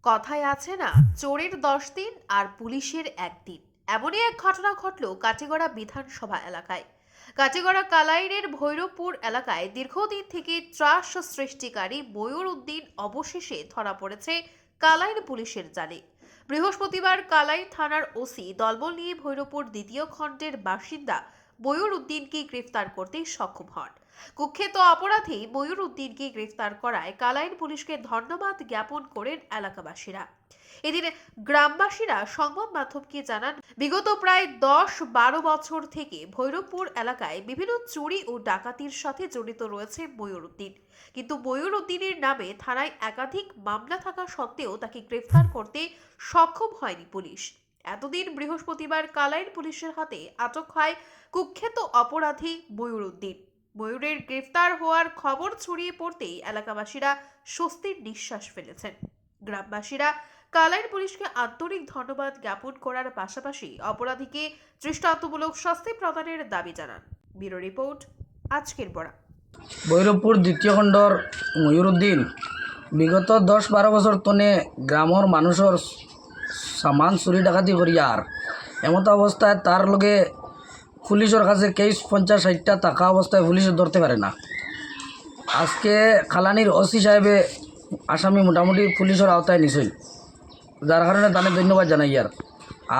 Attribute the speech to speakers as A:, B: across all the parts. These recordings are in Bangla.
A: কথায় আছে না, চোরের 10 দিন আর পুলিশের একদিন। এমনই এক ঘটনা ঘটল কাটিগড়া বিধানসভা এলাকায়। কাটিগড়া কালাইনের ভৈরবপুর এলাকায় দীর্ঘদিন থেকে ত্রাস সৃষ্টিকারী ময়ূর উদ্দিন অবশেষে ধরা পড়েছে কালাইন পুলিশের জালে। বৃহস্পতিবার কালাইন থানার ওসি দলবল নিয়ে ভৈরবপুর দ্বিতীয় খণ্ডের বাসিন্দা ময়ূর উদ্দিনকে গ্রেফতার করতে সক্ষম হন। কুখ্যাত অপরাধী ময়ূর উদ্দিনকে গ্রেফতার করায় কালাইন পুলিশকে ধন্যবাদ জ্ঞাপন করেন এলাকাবাসীরা। এদিন গ্রামবাসীরা সংবাদ মাধ্যমকে জানান, বিগত প্রায় 10-12 বছর থেকে ভৈরবপুর এলাকায় বিভিন্ন চুরি ও ডাকাতির সাথে জড়িত রয়েছে ময়ূর উদ্দিন। কিন্তু ময়ূর উদ্দিনের নামে থানায় একাধিক মামলা থাকা সত্ত্বেও তাকে গ্রেফতার করতে সক্ষম হয়নি পুলিশ। এতদিন বৃহস্পতিবার কালাইন পুলিশের হাতে আটক হয় কুখ্যাত অপরাধী ময়ূর উদ্দিন। ময়ূরের গ্রেফতার হওয়ার খবর ছড়িয়ে পড়তেই এলাকাবাসীরা স্বস্তির নিঃশ্বাস ফেলেছেন। গ্রামবাসীরা কালাইন পুলিশকে আন্তরিক ধন্যবাদ জ্ঞাপন করার পাশাপাশি অপরাধীকে দৃষ্টান্তমূলক শাস্তি প্রদানের দাবি জানান। ব্যুরো রিপোর্ট, আজকের বড়া।
B: ভৈরবপুর দ্বিতীয় খণ্ডর ময়ূর উদ্দিন বিগত 10-12 বছর তনে গ্রামের মানুষের সামান চুরি ডাকাতি করিয়ার এমত অবস্থায় তার লগে পুলিশের কাছে কেস 50-60টা টাকা অবস্থায় পুলিশে ধরতে পারে না। আজকে খালানির ওসি সাহেবে আসামি মোটামুটি পুলিশের আওতায় নিছিল, যার কারণে তাকে ধন্যবাদ জানাই।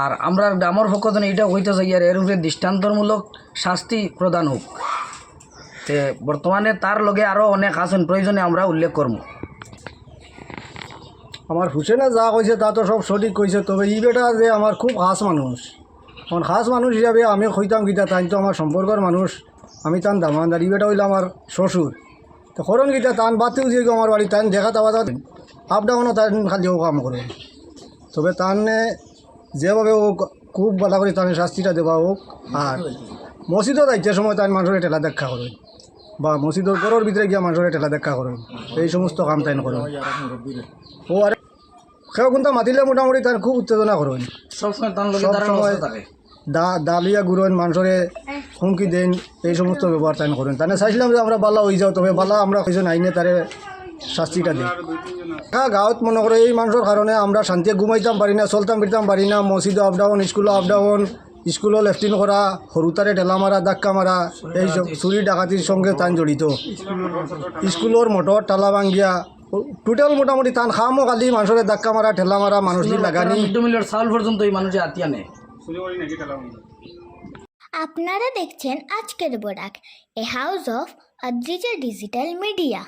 B: আর আমরা গ্রামের পক্ষ থেকে এইটা হইতে চাই এর উপরে দৃষ্টান্তমূলক শাস্তি প্রদান হোক। তে বর্তমানে তার লগে আরও অনেক আছেন, প্রয়োজনে আমরা উল্লেখ করব।
C: আমার হুসেনে যা কইছে তা তো সব সঠিক কইছে, তবে ই বেটা যে আমার খুব খাস মানুষ। এখন খাস মানুষ হিসাবে আমি কইতাম গীতা, তাই তো আমার সম্পর্কের মানুষ, আমি তান দামানদার। ই বেটা হইলে আমার শ্বশুর, তো করণ গীতা তান বাতেও যে আমার বাড়ি তান দেখা তাওয়া আপ ডাউনও তান খালিও কাম করে। তবে তানে যেভাবে ও খুব ভালো করে তানে শাস্তিটা দেওয়া হোক। আর মসজিদও যাইতে সময় তাই মানুষের ঠেলা দেখা করে, বা মসজিদের ঘরের ভিতরে গিয়া মানুষের ঠেলা দেখা করে, এই সমস্ত কাম তাই করে। ও আর সেও কিন্তু মাতিলে মোটামুটি তার খুব উত্তেজনা করেন,
B: সবসময় তার লগে তার
C: সবসময়
B: অবস্থা থাকে।
C: দালিয়া গুড়েন, মানুষরে হুমকি দেন, এই সমস্ত ব্যবহার তাই করেন। তাহলে চাইছিলাম যে আমরা বালা হয়ে যাও, তবে বালা আমরা কিছু আইনে তারে শাস্তিটা দিই। হ্যাঁ, গাঁৱত মনে করে এই মানুষের কারণে আমরা শান্তিতে ঘুমাইতাম পারি না, চলতাম ফিরতাম পারি না। মসজিদে আপ ডাউন, স্কুলে আপ ডাউন, স্কুলও লেফটিন করা, সরুতারে ঠেলা মারা, ধাক্কা মারা, এই সব চুরি ডাকাতির সঙ্গে তান জড়িত। স্কুলের মোটর টালা ভাঙ্গিয়া টোটাল মোটামুটি তান খামো কালি মানুষের ধাক্কা মারা, ঠেলা মারা, মানুষ দিয়ে লাগানি,
B: মিড ডে মিলের চাউল পর্যন্ত এই মানুষে আতিয়া নেয়।
D: আপনারা দেখছেন আজকের Barak, a house of Adrija digital media.